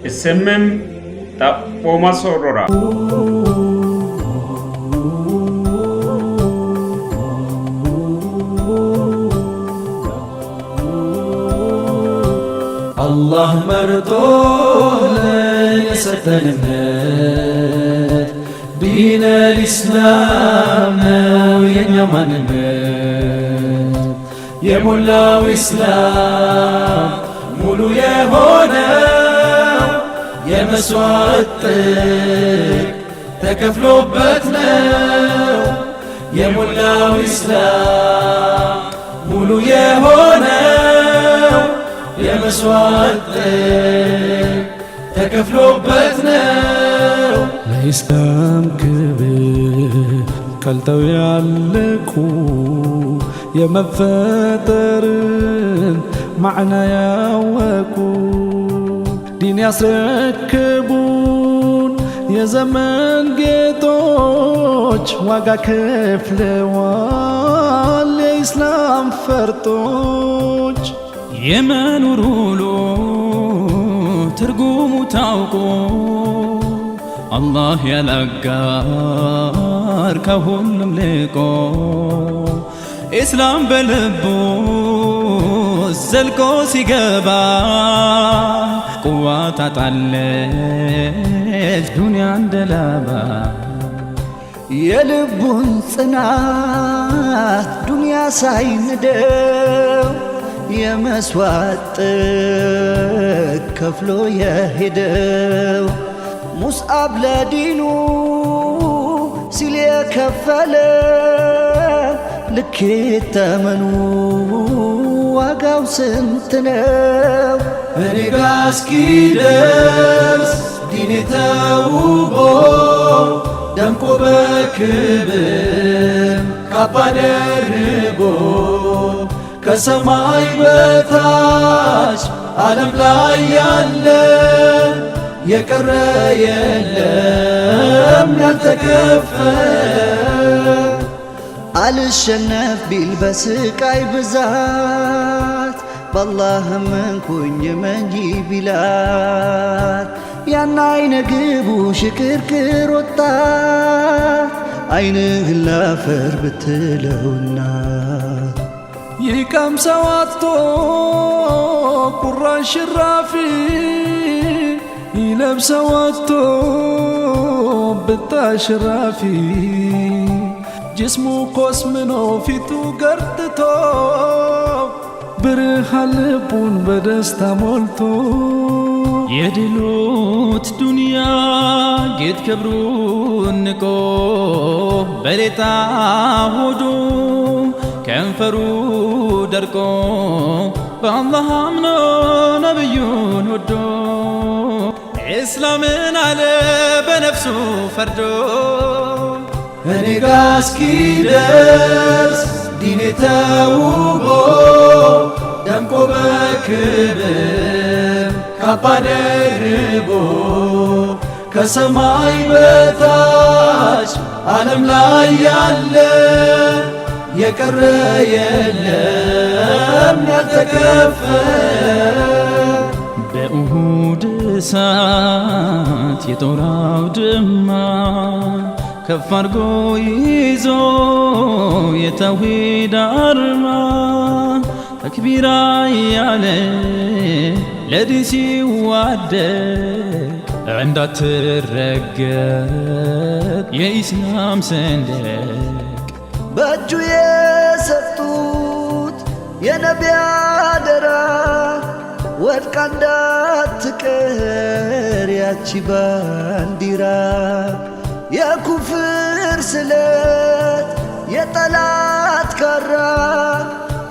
اسمم تقوم سرورا الله مرضون يستنمت دين الإسلام وينمنمت يمولاو إسلام مولو يهونا يمسوات تكفلو بتنا يمولاو إسلام مولو يهونا يمسوات تكفلو بتنا ለኢስላም ክብር ቀልጠው ያለቁ የመፈጠርን ማዕና ያወቁ ዲን ያስረክቡን የዘመን ጌጦች ዋጋ ከፍለዋል የኢስላም ፈርጦች የመኖር ውሎ ትርጉሙ ታውቆ አላህ ያላጋር ከሁሉም ልቆ ኢስላም በልቡ ዘልቆ ሲገባ ቁዋ ታጣለች ዱንያ እንደላባ የልቡን ጽናት ዱንያ ሳይንደው የመስዋዕት ከፍሎ የሄደው ሙስዓብ ለዲኑ ሲል የከፈለ ልክ ተመኑ ዋጋው ስንት ነው? እኔ ጋ እስኪደርስ ዲኔ ተውቦ ደምቆ በክብር ካባ ደርቦ ከሰማይ በታች ዓለም ላይ ያለ የቀረ የለም ያልተከፈለ አልሸነፍ ቢል በስቃይ ብዛት በአላህ መንኩኝ መንጂ ቢላት ያን አይነ ግቡ ሽክርክር ወጣት አይንህን ላፈር ብትለውና ይቀምሰው አጥቶ ቁራሽ ሽራፊ ይለብሰው አጥቶ ብጣሽ ሽራፊ ጅስሙ ኮስምኖ ፊቱ ገርጥቶ ብርሃን ልቡን በደስታ ሞልቶ የድሎት ዱንያ ጌጥ ክብሩን ንቆ በሌጣ ሆዱ ከንፈሩ ደርቆ በአላህ አምኖ ነብዩን ወዶ ኢስላምን አለ በነፍሱ ፈርዶ እኔ ጋ እስኪደርስ ዲኔ ተውቦ ደምቆ በክብር ካባ ደርቦ ከሰማይ በታች ዓለም ላይ ያለ የቀረ የለም ያልተከፈለ በኡሁድ እሳት የጦር አውድማ ከፍ አድርጎ ይዞ የተውሂድ አርማ ተክቢራ ያለ ለዲን ሲዋደቅ እንዳትረገጥ የኢስላም ሰንደቅ በእጁ የሰጡት የነቢይ አደራ ወድቃ እንዳትቀር ያቺ ባንዲራ የኩፍር ስለት የጠላት ካራ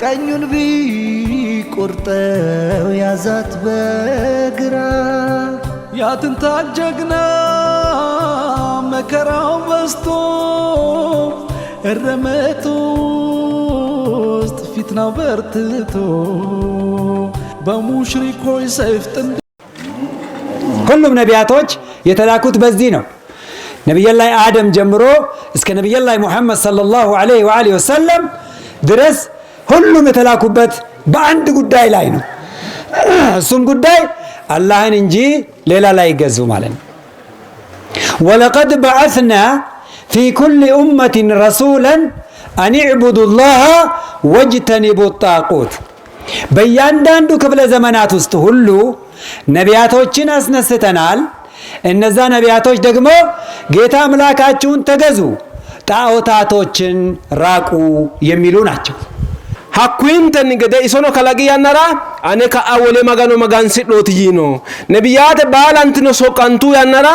ቀኙን ቢቆርጠው ያዛት በግራ ያትንታል ጀግና መከራው በስቶ እረመቱ ውስጥ ፊትናው በርትቶ በሙሽሪኮች ሰይፍ ጥንድ ሁሉም ነቢያቶች የተላኩት በዚህ ነው። ነቢዩላህ አደም ጀምሮ እስከ ነቢዩላህ ሙሐመድ ሰለላሁ ዐለይሂ ወሰለም ድረስ ሁሉም የተላኩበት በአንድ ጉዳይ ላይ ነው። እሱም ጉዳይ አላህን እንጂ ሌላ ላይ ገዙ ማለት ነው። ወለቀድ በዐስና ፊ ኩሊ ኡመትን ረሱላን አን ዕቡዱ ላህ ወጅተኒቡ ጣቁት። በእያንዳንዱ ክፍለ ዘመናት ውስጥ ሁሉ ነቢያቶችን አስነስተናል። እነዛ ነቢያቶች ደግሞ ጌታ አምላካችሁን ተገዙ፣ ጣዖታቶችን ራቁ የሚሉ ናቸው። hakkuinten gede isono kalaqi yannara ane ka'a wole magano magansidhooti yiino nebiyate baalantino soqqantu yannara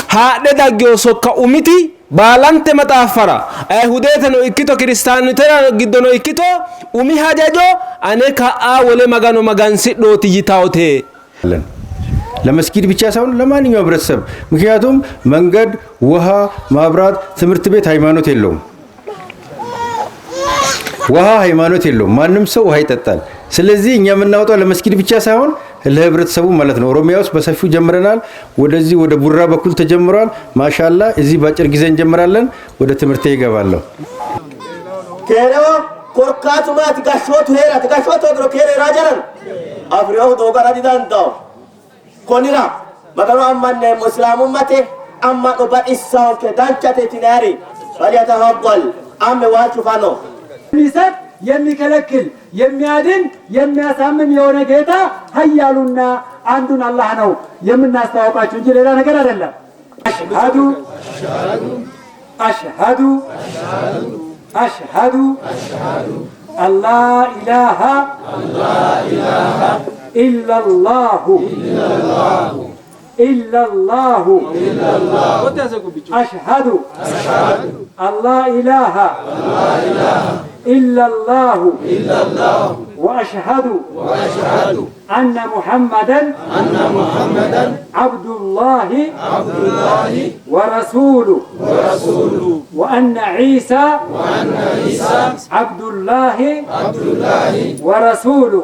haadhe daggeo sokka umiti baalante maxaaffara ayihudeteno ikkito kiristaanitera giddono ikkito umi hajajo ane ka'a wole magano magansidhooti yitaote ለመስጊድ ብቻ ሳይሆን ለማንኛውም ህብረተሰብ። ምክንያቱም መንገድ፣ ውሃ፣ ማብራት፣ ትምህርት ቤት ሃይማኖት የለውም። ውሃ ሃይማኖት የለውም። ማንም ሰው ውሃ ይጠጣል። ስለዚህ እኛ የምናወጣው ለመስጊድ ብቻ ሳይሆን ለህብረተሰቡ ማለት ነው። ኦሮሚያ ውስጥ በሰፊው ጀምረናል። ወደዚህ ወደ ቡራ በኩል ተጀምሯል። ማሻአላ እዚህ ባጭር ጊዜ እንጀምራለን። ወደ ትምህርት ይገባለሁ። ከረው ኮርካቱማት ጋሾቱ ሄራ ተጋሾቱ ድሮ ከረ ራጀራን አፍሪያው ዶጋራ ዲዳንታው ኮኒራ መገኑ አማነ ሙስሊሙ ማቴ አማ ዶባ ኢሳው ከዳንቻቴ ቲናሪ ወሊያተሐበል አም ዋቹፋኖ የሚሰጥ የሚከለክል የሚያድን የሚያሳምን የሆነ ጌታ ኃያሉና አንዱን አላህ ነው የምናስተዋውቃችሁ እንጂ ሌላ ነገር አይደለም። አሽሃዱ አሽሃዱ አሽሃዱ አላ ኢላሃ ኢላላሁ ኢላላሁ አሽሃዱ አላ ኢላሃ ኢላላሁ ወአሽሃዱ አነ ሙሐመደን ዓብዱላሂ ወረሱሉሁ ወአነ ዒሳ ዓብዱላሂ ወረሱሉሁ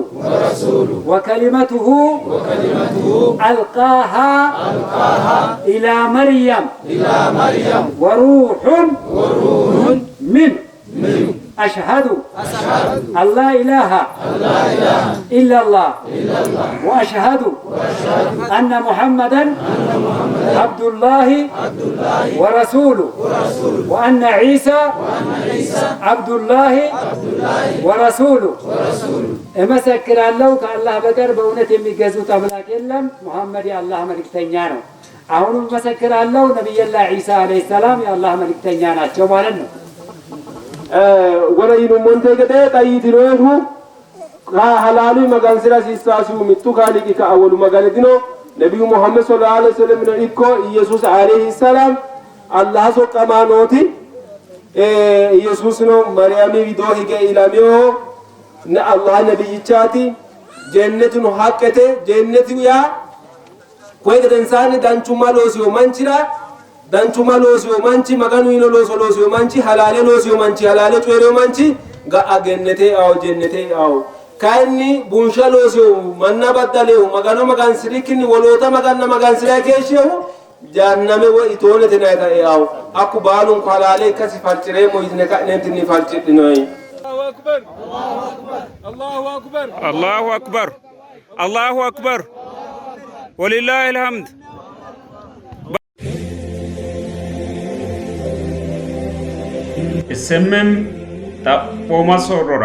ወከሊመቱሁ አልቃሃ ኢላ መርየም ወሩሑን ሚንሁ أشهد أن لا إله إلا الله وأشهد أن محمدا عبد الله ورسوله وأن عيسى عبد الله ورسوله مسكر الله كالله بقر بونة يميقزوت أملاك إلهم محمد يا الله ملك تنيانو أهون مسكر الله نبي الله عيسى عليه السلام يا الله ملك تنيانا شوالنو wala inu monte gede tayitinohu ka halali magansira sistasu mittu kaliki ka awolu maganedino nabi muhammad sallallahu alaihi wasallam no ikko jesus alaihi salam allah so qamanoti jesus no maryami vido hige ilamio na allah nabi chati jannatun haqqete jannatu ya koy geden sani danchuma losio manchira danchuma losio manchi maganu ino losio manchi halale losio manchi halale chwero manchi ga agennete aw jennete aw kaini bunsha losio manna badaleu magano magan sirikini wolota maganna magan sira keshehu janname wo itone tenata aw akku balun halale kasi falchire mo izne ka nentini falchidinoy Allahu akbar Allahu akbar Allahu akbar Allahu akbar walillahil hamd Semem tak poma sorora